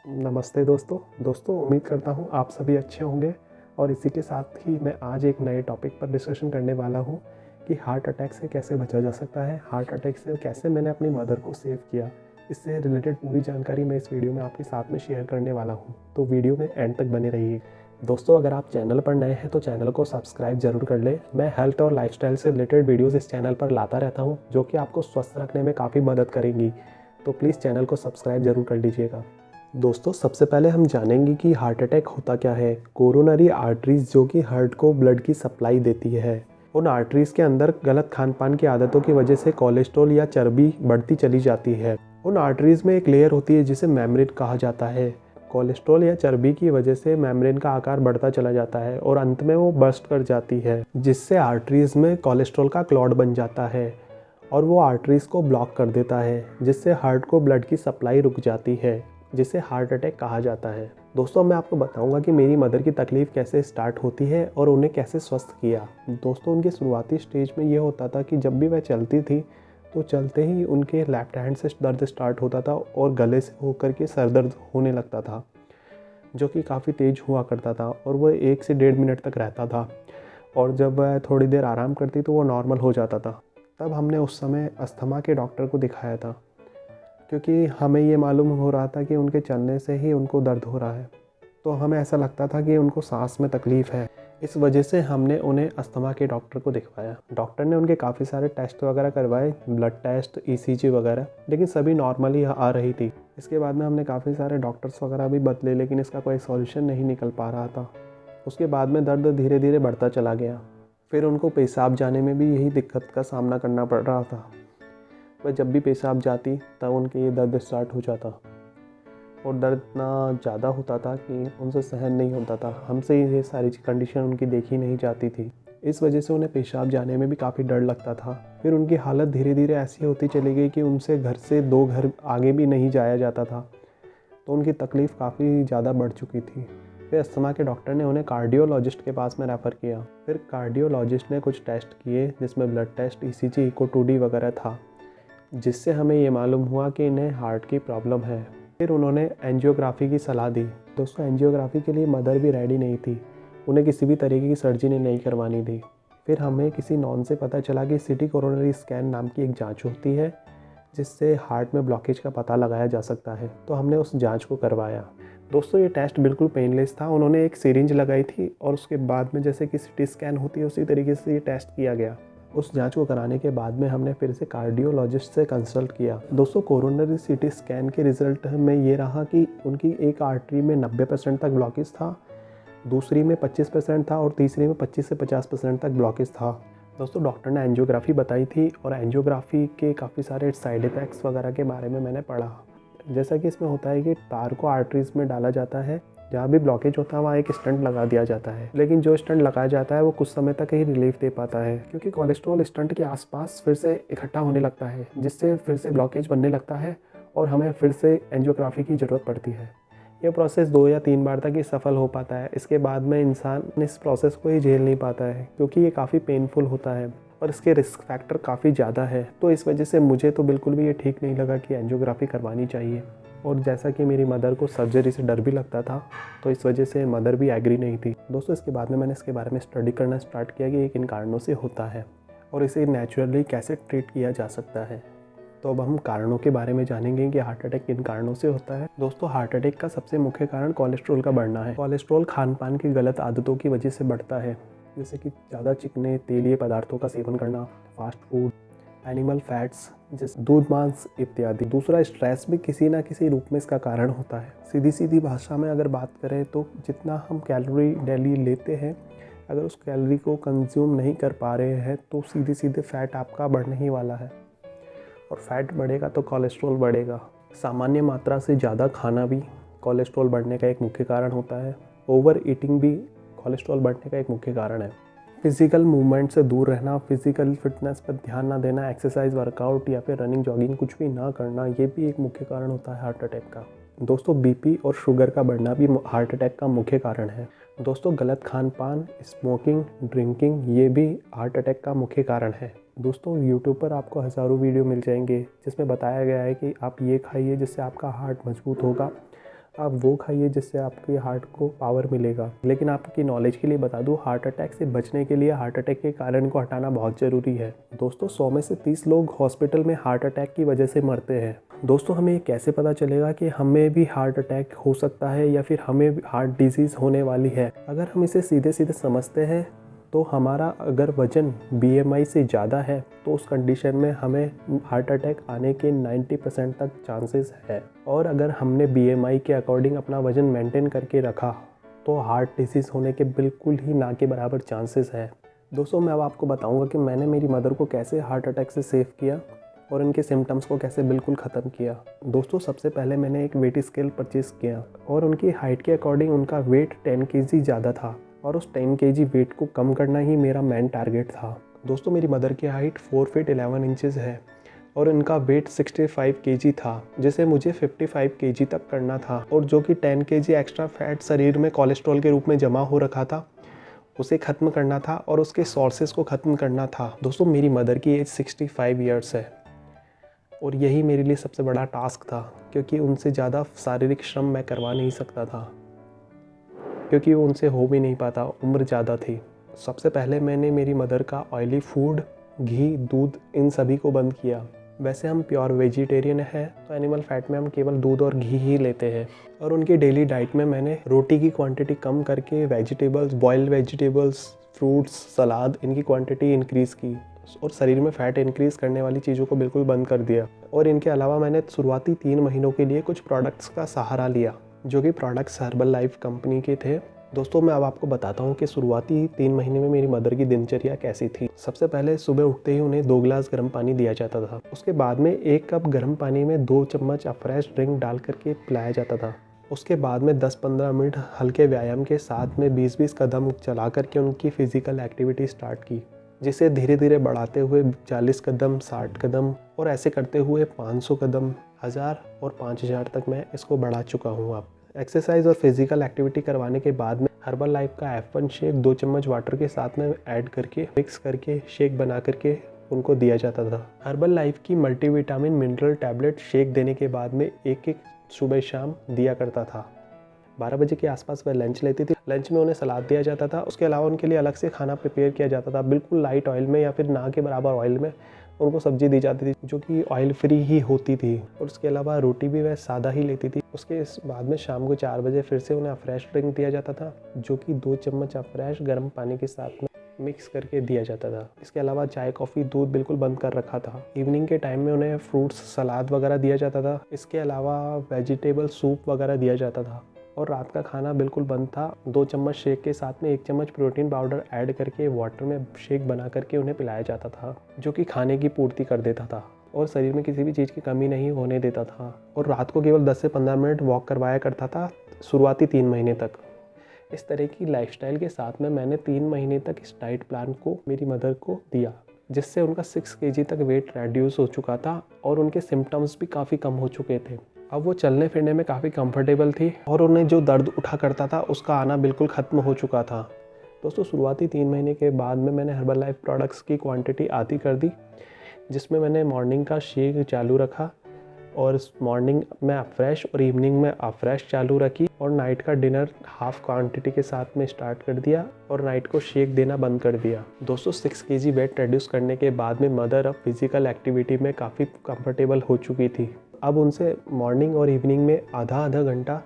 नमस्ते दोस्तों उम्मीद करता हूँ आप सभी अच्छे होंगे। और इसी के साथ ही मैं आज एक नए टॉपिक पर डिस्कशन करने वाला हूँ कि हार्ट अटैक से कैसे बचा जा सकता है, हार्ट अटैक से कैसे मैंने अपनी मदर को सेव किया। इससे रिलेटेड पूरी जानकारी मैं इस वीडियो में आपके साथ में शेयर करने वाला हूँ, तो वीडियो में एंड तक बने रहिए। दोस्तों, अगर आप चैनल पर नए हैं तो चैनल को सब्सक्राइब जरूर कर लें। मैं हेल्थ और लाइफस्टाइल से रिलेटेड वीडियोस इस चैनल पर लाता रहता हूँ जो कि आपको स्वस्थ रखने में काफ़ी मदद करेंगी, तो प्लीज़ चैनल को सब्सक्राइब जरूर कर लीजिएगा। दोस्तों, सबसे पहले हम जानेंगे कि हार्ट अटैक होता क्या है। कोरोनरी आर्टरीज जो कि हार्ट को ब्लड की सप्लाई देती है, उन आर्टरीज के अंदर गलत खान पान की आदतों की वजह से कोलेस्ट्रॉल या चर्बी बढ़ती चली जाती है। उन आर्टरीज में एक लेयर होती है जिसे मेम्ब्रेन कहा जाता है। कोलेस्ट्रॉल या चर्बी की वजह से मेम्ब्रेन का आकार बढ़ता चला जाता है और अंत में वो बर्स्ट कर जाती है, जिससे आर्टरीज में कोलेस्ट्रॉल का क्लॉट बन जाता है और वो आर्टरीज को ब्लॉक कर देता है, जिससे हार्ट को ब्लड की सप्लाई रुक जाती है, जिसे हार्ट अटैक कहा जाता है। दोस्तों, मैं आपको बताऊंगा कि मेरी मदर की तकलीफ़ कैसे स्टार्ट होती है और उन्हें कैसे स्वस्थ किया। दोस्तों, उनके शुरुआती स्टेज में ये होता था कि जब भी वह चलती थी तो चलते ही उनके लेफ्ट हैंड से दर्द स्टार्ट होता था और गले से होकर के सर दर्द होने लगता था, जो कि काफ़ी तेज़ हुआ करता था और वह 1 से 1.5 मिनट तक रहता था। और जब वह थोड़ी देर आराम करती तो वो नॉर्मल हो जाता था। तब हमने उस समय अस्थमा के डॉक्टर को दिखाया था, क्योंकि हमें ये मालूम हो रहा था कि उनके चलने से ही उनको दर्द हो रहा है, तो हमें ऐसा लगता था कि उनको सांस में तकलीफ़ है। इस वजह से हमने उन्हें अस्थमा के डॉक्टर को दिखवाया। डॉक्टर ने उनके काफ़ी सारे टेस्ट वगैरह करवाए, ब्लड टेस्ट, ईसीजी वगैरह, लेकिन सभी नॉर्मल ही आ रही थी। इसके बाद में हमने काफ़ी सारे डॉक्टर्स वगैरह भी बदले, लेकिन इसका कोई सॉल्यूशन नहीं निकल पा रहा था। उसके बाद में दर्द धीरे धीरे बढ़ता चला गया। फिर उनको पेशाब जाने में भी यही दिक्कत का सामना करना पड़ रहा था। वह जब भी पेशाब जाती तब उनके ये दर्द स्टार्ट हो जाता और दर्द इतना ज़्यादा होता था कि उनसे सहन नहीं होता था। हमसे ये सारी कंडीशन उनकी देखी नहीं जाती थी। इस वजह से उन्हें पेशाब जाने में भी काफ़ी डर लगता था। फिर उनकी हालत धीरे धीरे ऐसी होती चली गई कि उनसे घर से 2 घर आगे भी नहीं जाया जाता था, तो उनकी तकलीफ़ काफ़ी ज़्यादा बढ़ चुकी थी। फिर अस्थमा के डॉक्टर ने उन्हें कार्डियोलॉजिस्ट के पास में रेफ़र किया। फिर कार्डियोलॉजिस्ट ने कुछ टेस्ट किए, जिसमें blood test, ECG, eco 2D वगैरह था, जिससे हमें ये मालूम हुआ कि इन्हें हार्ट की प्रॉब्लम है। फिर उन्होंने एंजियोग्राफी की सलाह दी। दोस्तों, एंजियोग्राफी के लिए मदर भी रेडी नहीं थी, उन्हें किसी भी तरीके की सर्जरी नहीं करवानी थी। फिर हमें किसी नॉन से पता चला कि सिटी कोरोनरी स्कैन नाम की एक जांच होती है, जिससे हार्ट में ब्लॉकेज का पता लगाया जा सकता है, तो हमने उस जांच को करवाया। दोस्तों, ये टेस्ट बिल्कुल पेनलेस था। उन्होंने एक सिरिंज लगाई थी और उसके बाद में जैसे कि सिटी स्कैन होती है उसी तरीके से ये टेस्ट किया गया। उस जांच को कराने के बाद में हमने फिर से कार्डियोलॉजिस्ट से कंसल्ट किया। दोस्तों, कोरोनरी सीटी स्कैन के रिजल्ट में ये रहा कि उनकी एक आर्टरी में 90% तक ब्लॉकेज था, दूसरी में 25% था और तीसरी में 25 से 50% तक ब्लॉकेज था। दोस्तों, डॉक्टर ने एंजियोग्राफी बताई थी और एंजियोग्राफी के काफ़ी सारे साइड इफ़ेक्ट्स वगैरह के बारे में मैंने पढ़ा। जैसा कि इसमें होता है कि तार को आर्टरीज में डाला जाता है, जहाँ भी ब्लॉकेज होता है वहाँ एक स्टंट लगा दिया जाता है, लेकिन जो स्टंट लगाया जाता है वो कुछ समय तक ही रिलीफ दे पाता है, क्योंकि कोलेस्ट्रॉल स्टंट के आसपास फिर से इकट्ठा होने लगता है, जिससे फिर से ब्लॉकेज बनने लगता है और हमें फिर से एंजियोग्राफी की ज़रूरत पड़ती है। ये प्रोसेस 2 या 3 बार तक ही सफल हो पाता है। इसके बाद में इंसान इस प्रोसेस को ही झेल नहीं पाता है, क्योंकि ये काफ़ी पेनफुल होता है और इसके रिस्क फैक्टर काफ़ी ज़्यादा है। तो इस वजह से मुझे तो बिल्कुल भी ये ठीक नहीं लगा कि एंजियोग्राफी करवानी चाहिए। और जैसा कि मेरी मदर को सर्जरी से डर भी लगता था, तो इस वजह से मदर भी एग्री नहीं थी। दोस्तों, इसके बाद में मैंने इसके बारे में स्टडी करना स्टार्ट किया कि ये किन कारणों से होता है और इसे नेचुरली कैसे ट्रीट किया जा सकता है। तो अब हम कारणों के बारे में जानेंगे कि हार्ट अटैक किन कारणों से होता है। दोस्तों, हार्ट अटैक का सबसे मुख्य कारण कोलेस्ट्रॉल का बढ़ना है। कोलेस्ट्रॉल खान पान की गलत आदतों की वजह से बढ़ता है, जैसे कि ज़्यादा चिकने तेलीय पदार्थों का सेवन करना, फास्ट फूड, एनिमल फैट्स जैसे दूध, मांस इत्यादि। दूसरा, स्ट्रेस भी किसी ना किसी रूप में इसका कारण होता है। सीधी सीधी भाषा में अगर बात करें तो जितना हम कैलोरी डेली लेते हैं, अगर उस कैलोरी को कंज्यूम नहीं कर पा रहे हैं तो सीधे सीधे फैट आपका बढ़ने ही वाला है, और फैट बढ़ेगा तो कोलेस्ट्रॉल बढ़ेगा। सामान्य मात्रा से ज़्यादा खाना भी कोलेस्ट्रॉल बढ़ने का एक मुख्य कारण होता है। ओवर ईटिंग भी कोलेस्ट्रॉल बढ़ने का एक मुख्य कारण है। फिज़िकल मूवमेंट से दूर रहना, फिज़िकल फिटनेस पर ध्यान ना देना, एक्सरसाइज, वर्कआउट या फिर रनिंग, जॉगिंग कुछ भी ना करना, ये भी एक मुख्य कारण होता है हार्ट अटैक का। दोस्तों, बीपी और शुगर का बढ़ना भी हार्ट अटैक का मुख्य कारण है। दोस्तों, गलत खान पान, स्मोकिंग, ड्रिंकिंग, ये भी हार्ट अटैक का मुख्य कारण है। दोस्तों, यूट्यूब पर आपको हज़ारों वीडियो मिल जाएंगे जिसमें बताया गया है कि आप ये खाइए जिससे आपका हार्ट मजबूत होगा, आप वो खाइए जिससे आपके हार्ट को पावर मिलेगा। लेकिन आपकी नॉलेज के लिए बता दूं, हार्ट अटैक से बचने के लिए हार्ट अटैक के कारण को हटाना बहुत ज़रूरी है। दोस्तों 100 में से 30 लोग हॉस्पिटल में हार्ट अटैक की वजह से मरते हैं। दोस्तों हमें कैसे पता चलेगा कि हमें भी हार्ट अटैक हो सकता है या फिर हमें हार्ट डिजीज़ होने वाली है? अगर हम इसे सीधे सीधे समझते हैं तो हमारा अगर वज़न BMI से ज़्यादा है तो उस कंडीशन में हमें हार्ट अटैक आने के 90% तक चांसेस है। और अगर हमने BMI के अकॉर्डिंग अपना वज़न मेंटेन करके रखा तो हार्ट डिसीज़ होने के बिल्कुल ही ना के बराबर चांसेस है। दोस्तों मैं अब आपको बताऊंगा कि मैंने मेरी मदर को कैसे हार्ट अटैक से सेव किया और उनके सिम्टम्स को कैसे बिल्कुल ख़त्म किया। दोस्तों सबसे पहले मैंने एक वेट स्केल परचेज़ किया और उनकी हाइट के अकॉर्डिंग उनका वेट 10 kg ज़्यादा था और उस 10 kg वेट को कम करना ही मेरा मेन टारगेट था। दोस्तों मेरी मदर की हाइट 4 फीट 11 इंचज़ है और इनका वेट 65 kg था, जिसे मुझे 55 kg तक करना था और जो कि 10 kg एक्स्ट्रा फैट शरीर में कोलेस्ट्रॉल के रूप में जमा हो रखा था उसे ख़त्म करना था और उसके सोर्सेज को ख़त्म करना था। दोस्तों मेरी मदर की एज 65 ईयर्स है और यही मेरे लिए सबसे बड़ा टास्क था, क्योंकि उनसे ज़्यादा शारीरिक श्रम मैं करवा नहीं सकता था, क्योंकि वो उनसे हो भी नहीं पाता, उम्र ज़्यादा थी। सबसे पहले मैंने मेरी मदर का ऑयली फूड, घी, दूध इन सभी को बंद किया। वैसे हम प्योर वेजिटेरियन हैं तो एनिमल फैट में हम केवल दूध और घी ही लेते हैं। और उनकी डेली डाइट में मैंने रोटी की क्वांटिटी कम करके वेजिटेबल्स, बॉइल्ड वेजिटेबल्स, फ्रूट्स, सलाद इनकी क्वांटिटी इंक्रीज़ की और शरीर में फ़ैट इंक्रीज़ करने वाली चीज़ों को बिल्कुल बंद कर दिया। और इनके अलावा मैंने शुरुआती 3 महीनों के लिए कुछ प्रोडक्ट्स का सहारा लिया, जो कि प्रोडक्ट्स हर्बल लाइफ कंपनी के थे। दोस्तों मैं अब आपको बताता हूँ कि शुरुआती 3 महीने में मेरी मदर की दिनचर्या कैसी थी। सबसे पहले सुबह उठते ही उन्हें 2 गिलास गर्म पानी दिया जाता था। उसके बाद में 1 कप गर्म पानी में 2 चम्मच फ्रेश ड्रिंक डाल करके पिलाया जाता था। उसके बाद में 10-15 मिनट हल्के व्यायाम के साथ में 20-20 कदम चला करके उनकी फ़िज़िकल एक्टिविटी स्टार्ट की, जिसे धीरे धीरे बढ़ाते हुए 40 कदम, 60 कदम और ऐसे करते हुए 500 कदम, 1000 और 5000 तक मैं इसको बढ़ा चुका हूँ। अब एक्सरसाइज और फिजिकल एक्टिविटी करवाने के बाद में हर्बल लाइफ का F1 शेक 2 चम्मच वाटर के साथ में ऐड करके मिक्स करके शेक बना करके उनको दिया जाता था। हर्बल लाइफ की मल्टीविटामिन मिनरल टैबलेट शेक देने के बाद में एक सुबह शाम दिया करता था। 12 बजे के आसपास वह लंच लेती थी। लंच में उन्हें सलाद दिया जाता था। उसके अलावा उनके लिए अलग से खाना प्रिपेयर किया जाता था, बिल्कुल लाइट ऑयल में या फिर ना के बराबर ऑयल में उनको सब्जी दी जाती थी, जो कि ऑयल फ्री ही होती थी। और उसके अलावा रोटी भी वह सादा ही लेती थी। उसके बाद में शाम को 4 बजे फिर से उन्हें फ्रेश ड्रिंक दिया जाता था, जो कि 2 चम्मच फ्रेश गर्म पानी के साथ में मिक्स करके दिया जाता था। इसके अलावा चाय, कॉफ़ी, दूध बिल्कुल बंद कर रखा था। इवनिंग के टाइम में उन्हें फ्रूट्स, सलाद वगैरह दिया जाता था। इसके अलावा वेजिटेबल सूप वगैरह दिया जाता था और रात का खाना बिल्कुल बंद था। 2 चम्मच शेक के साथ में 1 चम्मच प्रोटीन पाउडर ऐड करके वाटर में शेक बना करके उन्हें पिलाया जाता था, जो कि खाने की पूर्ति कर देता था और शरीर में किसी भी चीज़ की कमी नहीं होने देता था। और रात को केवल 10 से 15 मिनट वॉक करवाया करता था शुरुआती 3 महीने तक। इस तरह की लाइफस्टाइल के साथ में मैंने 3 महीने तक इस डाइट प्लान को मेरी मदर को दिया, जिससे उनका 6 kg तक वेट रिड्यूस हो चुका था और उनके सिम्टम्स भी काफ़ी कम हो चुके थे। अब वो चलने फिरने में काफ़ी कंफर्टेबल थी और उन्हें जो दर्द उठा करता था उसका आना बिल्कुल ख़त्म हो चुका था। दोस्तों शुरुआती 3 महीने के बाद में मैंने हर्बल लाइफ प्रोडक्ट्स की क्वांटिटी आधी कर दी, जिसमें मैंने मॉर्निंग का शेक चालू रखा और मॉर्निंग में फ्रेश और इवनिंग में फ्रेश चालू रखी और नाइट का डिनर हाफ क्वांटिटी के साथ में स्टार्ट कर दिया और नाइट को शेक देना बंद कर दिया। दोस्तों 6 kg वेट रिड्यूस करने के बाद में मदर अब फिजिकल एक्टिविटी में काफ़ी कंफर्टेबल हो चुकी थी। अब उनसे मॉर्निंग और इवनिंग में आधा घंटा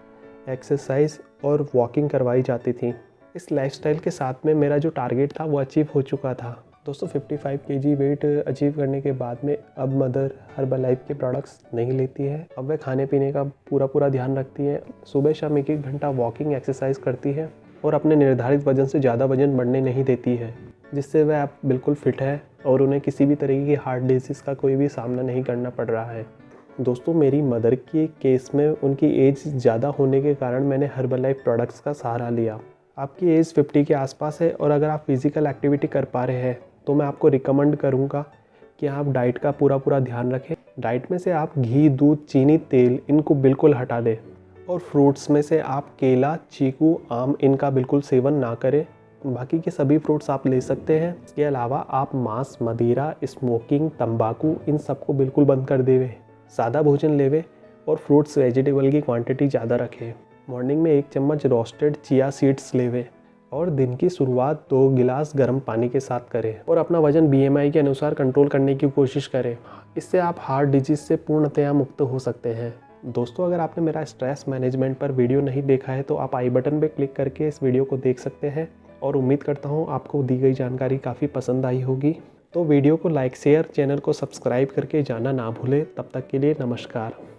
एक्सरसाइज और वॉकिंग करवाई जाती थी। इस लाइफस्टाइल के साथ में मेरा जो टारगेट था वो अचीव हो चुका था। दोस्तों 55 kg वेट अचीव करने के बाद में अब मदर हर्बल लाइफ के प्रोडक्ट्स नहीं लेती है। अब वह खाने पीने का पूरा ध्यान रखती है। सुबह शाम 1-1 घंटा वॉकिंग एक्सरसाइज करती है और अपने निर्धारित वजन से ज़्यादा वजन बढ़ने नहीं देती है, जिससे वह अब बिल्कुल फिट है और उन्हें किसी भी तरीके की हार्ट डिजीज़ का कोई भी सामना नहीं करना पड़ रहा है। दोस्तों मेरी मदर के केस में उनकी एज ज़्यादा होने के कारण मैंने हर्बल लाइफ प्रोडक्ट्स का सहारा लिया। आपकी एज 50 के आसपास है और अगर आप फिज़िकल एक्टिविटी कर पा रहे हैं तो मैं आपको रिकमेंड करूंगा कि आप डाइट का पूरा ध्यान रखें। डाइट में से आप घी, दूध, चीनी, तेल इनको बिल्कुल हटा दें और फ्रूट्स में से आप केला, चीकू, आम इनका बिल्कुल सेवन ना करें। बाकी के सभी फ्रूट्स आप ले सकते हैं। इसके अलावा आप मांस, मदिरा, स्मोकिंग, तंबाकू इन सबको बिल्कुल बंद कर देवे, सादा भोजन लेवे और फ्रूट्स वेजिटेबल की क्वांटिटी ज़्यादा रखें। मॉर्निंग में 1 चम्मच रोस्टेड चिया सीड्स लेवें और दिन की शुरुआत 2 गिलास गर्म पानी के साथ करें और अपना वजन BMI के अनुसार कंट्रोल करने की कोशिश करें। इससे आप हार्ट डिजीज़ से पूर्णतया मुक्त हो सकते हैं। दोस्तों, अगर आपने मेरा स्ट्रेस मैनेजमेंट पर वीडियो नहीं देखा है तो आप आई बटन पर क्लिक करके इस वीडियो को देख सकते हैं और उम्मीद करता हूँ आपको दी गई जानकारी काफ़ी पसंद आई होगी। तो वीडियो को लाइक शेयर, चैनल को सब्सक्राइब करके जाना ना भूलें। तब तक के लिए नमस्कार।